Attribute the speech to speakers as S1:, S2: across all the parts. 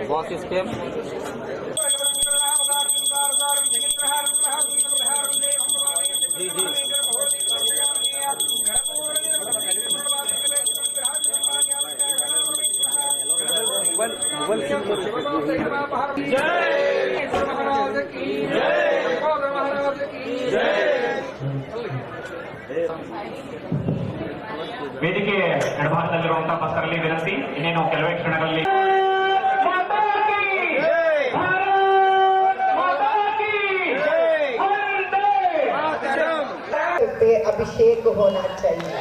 S1: Boss step जी जी
S2: ವೇದಿಕೆ ಎಡಭಾಗದಲ್ಲಿರುವಂತಹ ಭಕ್ತರಲ್ಲಿ ವಿನಂತಿ, ಇನ್ನೇನು ಕೆಲವೇ ಕ್ಷಣಗಳಲ್ಲಿ
S3: पे अभिषेक होना चाहिए।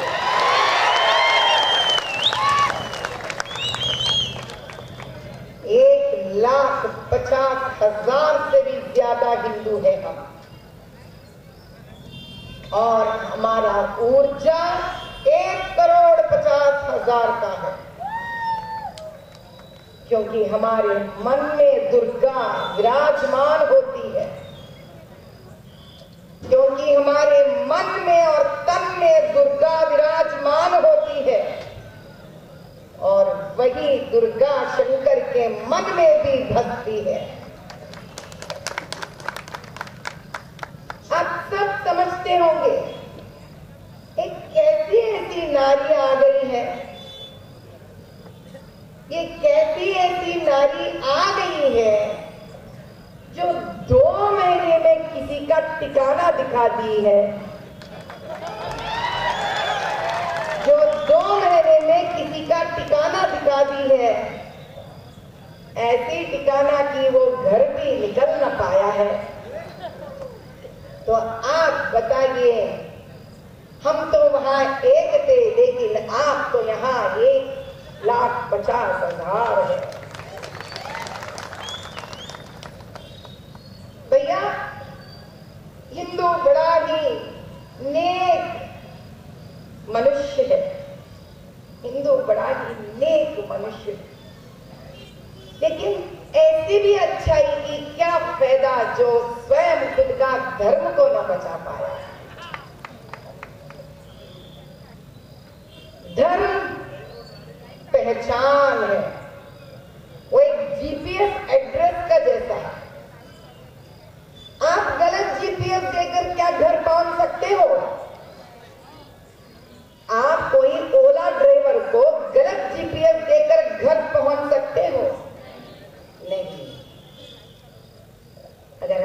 S3: एक 1,50,000 से भी ज्यादा हिंदू है हम, और हमारा ऊर्जा 1,50,00,000 का है, क्योंकि हमारे मन में दुर्गा विराजमान होती है, क्योंकि हमारे मन में और तन में दुर्गा विराजमान होती है, और वही दुर्गा शंकर के मन में भी भक्ति है। आप सब समझते होंगे एक कैसी ऐसी नारी आ गई है, ये कैसी ऐसी नारी आ गई है जो 2 महीने में किसी का ठिकाना दिखा दी है, जो 2 महीने में किसी का ठिकाना दिखा दी है। ऐसी ठिकाना की वो घर भी निकल न पाया है। तो आप बताइए, हम तो वहां एक थे, लेकिन आप तो यहाँ 1,50,000 है। भैया, हिंदू बड़ा ही नेक मनुष्य है, हिंदू बड़ा ही नेक मनुष्य है, लेकिन ऐसी भी अच्छाई की क्या फायदा जो स्वयं खुद का धर्म को न बचा पाया। धर्म पहचान है, वो एक जीपीएस एड्रेस का जैसा है। आप गलत जीपीएस देकर क्या घर पहुंच सकते हो? आप कोई ओला ड्राइवर को गलत जीपीएस देकर घर पहुंच सकते हो? नहीं। अगर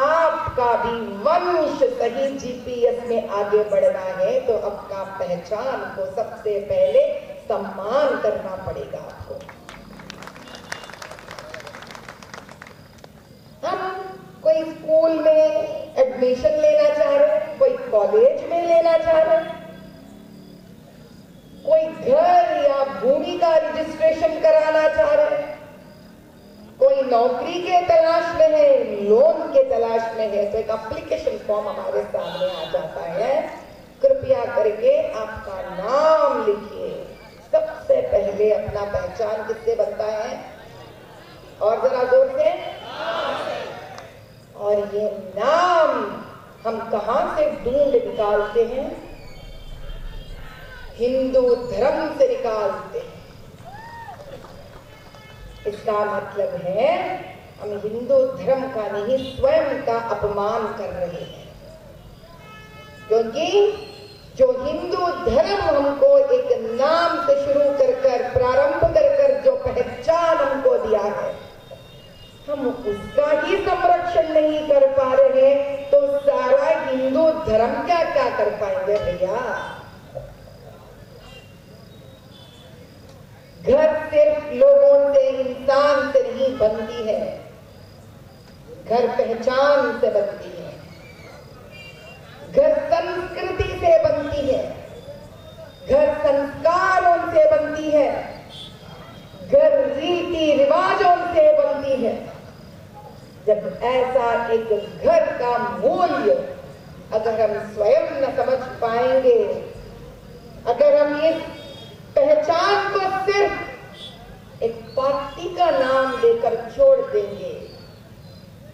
S3: आपका भी वंश सही जीपीएस में आगे बढ़ना है तो आपका पहचान को सबसे पहले सम्मान करना पड़ेगा आपको। हम कोई स्कूल में एडमिशन लेना चाह रहे हैं, कोई कॉलेज में लेना चाह रहे हैं, कोई घर या भूमि का रजिस्ट्रेशन कराना चाह रहे हैं, कोई नौकरी के तलाश में है, लोन के तलाश में है, तो एक एप्लीकेशन फॉर्म हमारे सामने आ जाता है। कृपया करके आपका नाम लिखिए। सबसे पहले अपना पहचान किससे बनता है? और जरा जोर से। और ये नाम हम कहां से ढूंढ निकालते हैं? हिंदू धर्म से निकालते हैं। इसका मतलब है हम हिंदू धर्म का नहीं, स्वयं का अपमान कर रहे हैं, क्योंकि जो हिंदू धर्म हमको एक नाम से शुरू कर प्रारंभ कर जो पहचान हमको दिया है, हम उसका ही संरक्षण नहीं कर पा रहे, तो सारा हिंदू धर्म क्या क्या कर पाएंगे भैया? घर सिर्फ लोगों से, इंसान से नहीं बनती है, घर पहचान से बनती है, घर संस्कृति से बनती है, घर संस्कारों से बनती है, घर रीति रिवाजों से बनती है। जब ऐसा एक घर का मूल्य अगर हम स्वयं न समझ पाएंगे, अगर हम इस पहचान को सिर्फ एक पार्टी का नाम देकर छोड़ देंगे,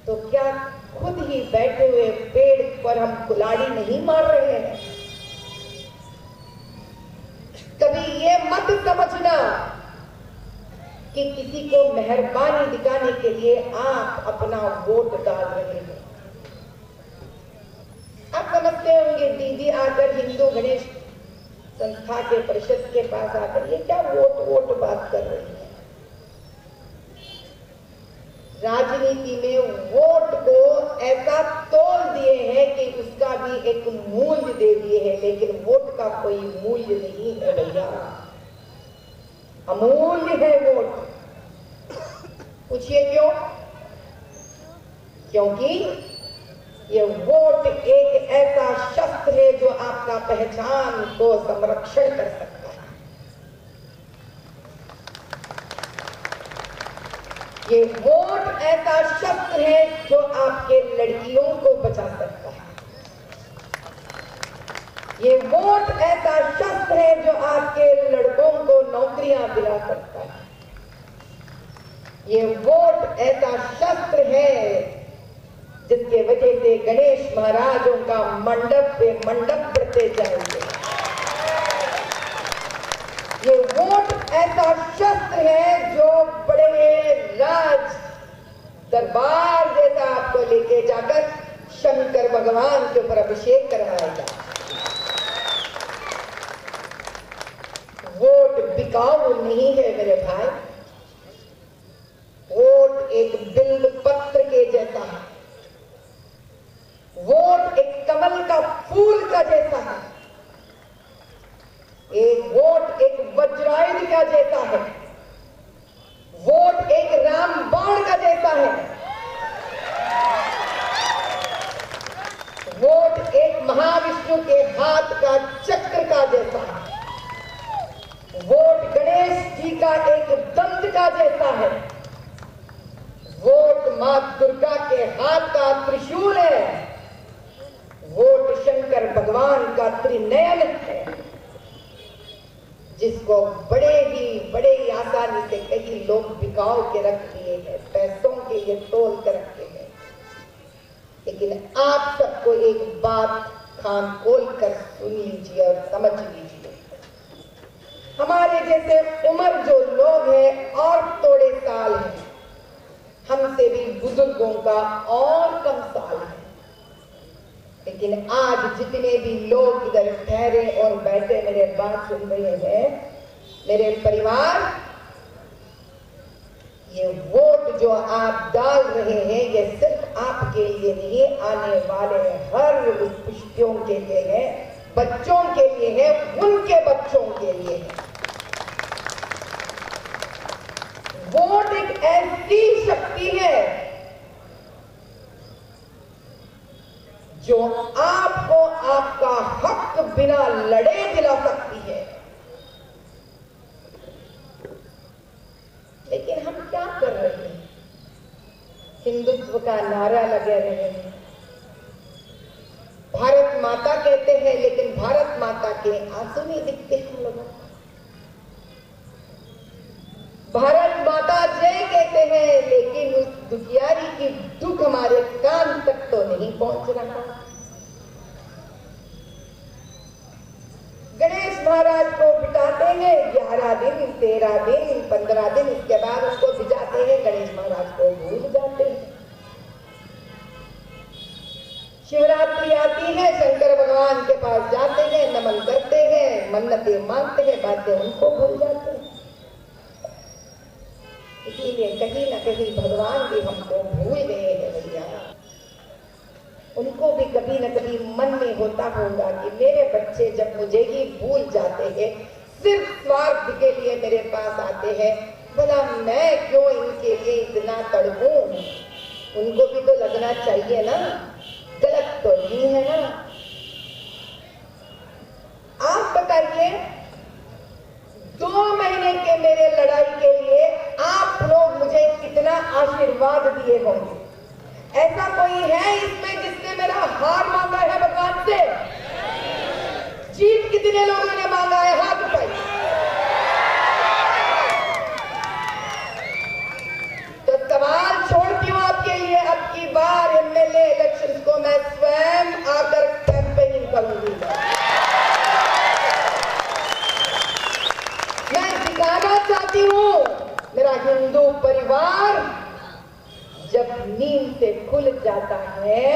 S3: तो क्या खुद ही बैठे हुए पेड़ पर हम कुल्हाड़ी नहीं मार रहे हैं? कभी ये मत समझना कि किसी को मेहरबानी दिखाने के लिए आप अपना वोट डाल रहे हैं। आप समझते होंगे दीदी आकर हिंदू गणेश संस्था के परिषद के पास आकर ये क्या वोट बात कर रही है। राजनीति में वोट को ऐसा तोल दिए हैं कि उसका भी एक मूल्य दे दिए हैं, लेकिन वोट का कोई मूल्य नहीं है भैया, अमूल्य है वोट। पूछिए क्यों? क्योंकि ये वोट एक ऐसा शस्त्र है जो आपका पहचान को संरक्षण कर सकता है। ये वोट ऐसा शस्त्र है जो आपके लड़कियों को बचा सकता है। ये वोट ऐसा शस्त्र है जो आपके लड़कों को नौकरियां दिला सकता है। ये वोट ऐसा शस्त्र है जिसके वजह से गणेश महाराजों का मंडप पे मंडप बढ़ते जाएंगे। ये वोट ऐसा शस्त्र है जो बड़े राज दरबार जैसा आपको लेके जाकर शंकर भगवान के ऊपर अभिषेक करवाएगा। वोट बिकाऊ नहीं है मेरे भाई, वोट एक बिल्व पत्र के जैसा है, वोट एक कमल का फूल का जैसा है, एक वोट एक वज्रायुध का जैसा है, वोट एक रामबाण का जैसा है, वोट एक महाविष्णु के हाथ का चक्र का जैसा है, वोट गणेश जी का एक दंत का जैसा है, वोट मां दुर्गा के हाथ का त्रिशूल है, वोट शंकर भगवान का त्रिनयन है, जिसको बड़े ही आसानी से कई लोग बिकाऊ के रख दिए हैं, पैसों के लिए तोल कर रखे हैं। लेकिन आप सबको एक बात कान खोल कर सुन लीजिए और समझ लीजिए। हमारे जैसे उम्र जो लोग हैं और थोड़े साल हैं, हमसे भी बुजुर्गों का और कम साल है, लेकिन आज जितने भी लोग इधर ठहरे और बैठे मेरे बात सुन रहे हैं, मेरे परिवार, ये वोट जो आप डाल रहे हैं ये सिर्फ आपके लिए नहीं, आने वाले हर उस पुष्टियों के लिए है, बच्चों के लिए है, उनके बच्चों के लिए है। वोट एक ऐसी शक्ति है जो आपको आपका हक बिना लड़े दिला सकती है। लेकिन हम क्या कर रहे हैं? हिंदुत्व का नारा लगे रहे हैं, भारत माता कहते हैं, लेकिन भारत माता के आंसू नहीं दिखते हम लोगों को। भारत माता जय कहते हैं, लेकिन उस दुखियारी की दुख हमारे कान तक तो नहीं पहुंच रहा। गणेश महाराज को बिठाते हैं 11 दिन, 13 दिन, 15 दिन, इसके बाद उनको भिजाते हैं, गणेश महाराज को भूल जाते हैं। शिवरात्रि आती है, शंकर भगवान के पास जाते हैं, नमन करते हैं, मन्नतें मांगते हैं, बातें उनको भूल जाते हैं। इसीलिए कहीं ना कहीं भगवान भी हमको भूल गए हैं भैया। उनको भी कभी ना कभी मन में होता होगा कि मेरे बच्चे जब मुझे ही भूल जाते हैं, सिर्फ स्वार्थ के लिए मेरे पास आते हैं, भला मैं क्यों इनके लिए इतना तड़पूं? उनको भी तो लगना चाहिए ना, गलत तो नहीं है ना। आप बताइए, 2 महीने के मेरे लड़ाई के लिए आप लोग मुझे कितना आशीर्वाद दिए होंगे। ऐसा कोई है इसमें जिसने मेरा हार मांगा है भगवान से? जीत कितने लोगों ने मांगा है? हाथ उठाइए। तो सवाल छोड़ती हूं आपके लिए, अब की बार एमएलए इलेक्शन को मैं स्वयं आकर कैंपेनिंग करूंगी। चाहती हूं मेरा हिंदू परिवार जब नींद से खुल जाता है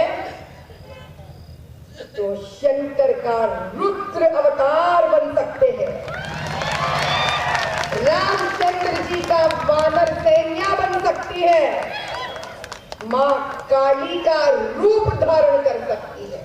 S3: तो शंकर का रुद्र अवतार बन सकते हैं, रामचंद्र जी का वानर सेना बन सकती है, मां काली का रूप धारण कर सकती है।